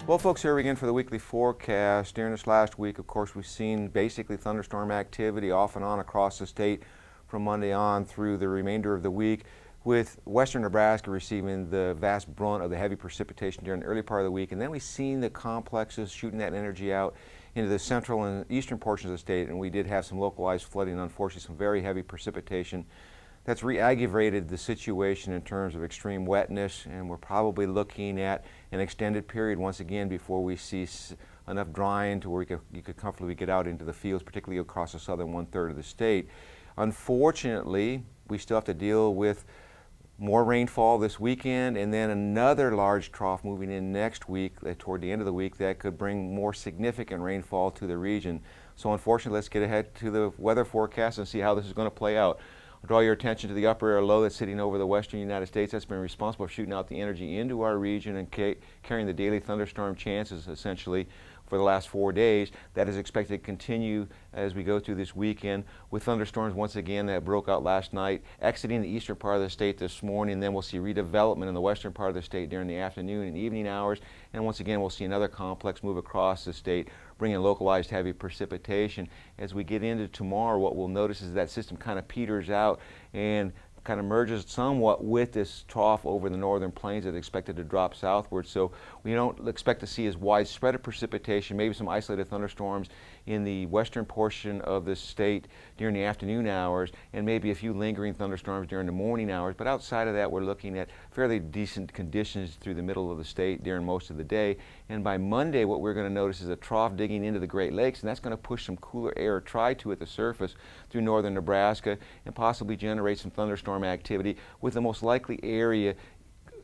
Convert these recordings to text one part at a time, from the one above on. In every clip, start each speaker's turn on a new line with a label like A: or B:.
A: Well, folks, here again for the weekly forecast. During this last week, of course, we've seen basically thunderstorm activity off and on across the state from Monday on through the remainder of the week, with western Nebraska receiving the vast brunt of the heavy precipitation during the early part of the week. And then we've seen the complexes shooting that energy out into the central and eastern portions of the state, and we did have some localized flooding, unfortunately some very heavy precipitation. That's re-aggravated the situation in terms of extreme wetness, and we're probably looking at an extended period once again before we see enough drying to where you could comfortably get out into the fields, particularly across the southern one-third of the state. Unfortunately, we still have to deal with more rainfall this weekend, and then another large trough moving in next week, toward the end of the week, that could bring more significant rainfall to the region. So unfortunately, let's get ahead to the weather forecast and see how this is going to play out. I'll draw your attention to the upper air low that's sitting over the western United States. That's been responsible for shooting out the energy into our region and carrying the daily thunderstorm chances essentially for the last 4 days. That is expected to continue as we go through this weekend, with thunderstorms once again that broke out last night, exiting the eastern part of the state this morning. Then we'll see redevelopment in the western part of the state during the afternoon and evening hours. And once again, we'll see another complex move across the state, bringing localized heavy precipitation. As we get into tomorrow, what we'll notice is that system kind of peters out and kind of merges somewhat with this trough over the northern plains that's expected to drop southward. So we don't expect to see as widespread of precipitation, maybe some isolated thunderstorms in the western portion of the state during the afternoon hours, and maybe a few lingering thunderstorms during the morning hours. But outside of that, we're looking at fairly decent conditions through the middle of the state during most of the day. And by Monday, what we're going to notice is a trough digging into the Great Lakes, and that's going to push some cooler air, try to at the surface through northern Nebraska, and possibly generate some thunderstorm activity, with the most likely area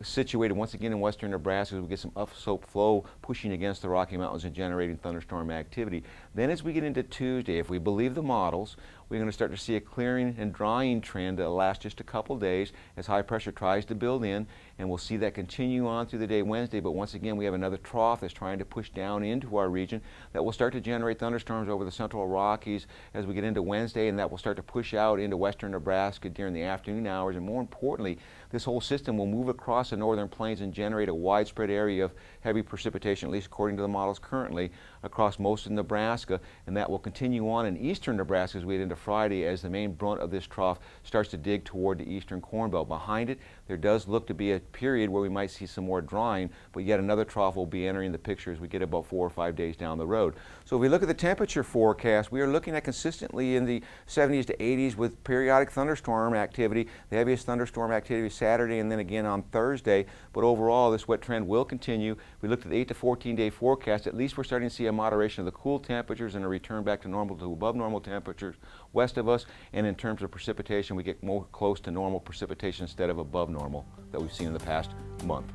A: situated once again in western Nebraska as we get some upslope flow pushing against the Rocky Mountains and generating thunderstorm activity. Then as we get into Tuesday, if we believe the models, we're going to start to see a clearing and drying trend that will last just a couple days as high pressure tries to build in, and we'll see that continue on through the day Wednesday. But once again, we have another trough that's trying to push down into our region that will start to generate thunderstorms over the central Rockies as we get into Wednesday, and that will start to push out into western Nebraska during the afternoon hours. And more importantly, this whole system will move across the northern plains and generate a widespread area of heavy precipitation, at least according to the models currently, across most of Nebraska, and that will continue on in eastern Nebraska as we get into Friday, as the main brunt of this trough starts to dig toward the eastern Corn Belt. Behind it, there does look to be a period where we might see some more drying, but yet another trough will be entering the picture as we get about 4 or 5 days down the road. So if we look at the temperature forecast, we are looking at consistently in the 70s to 80s with periodic thunderstorm activity, the heaviest thunderstorm activity Saturday and then again on Thursday. But overall, this wet trend will continue. We looked at the 8 to 14 day forecast. At least we're starting to see a moderation of the cool temperatures and a return back to normal to above normal temperatures west of us. And in terms of precipitation, we get more close to normal precipitation instead of above normal that we've seen in the past month.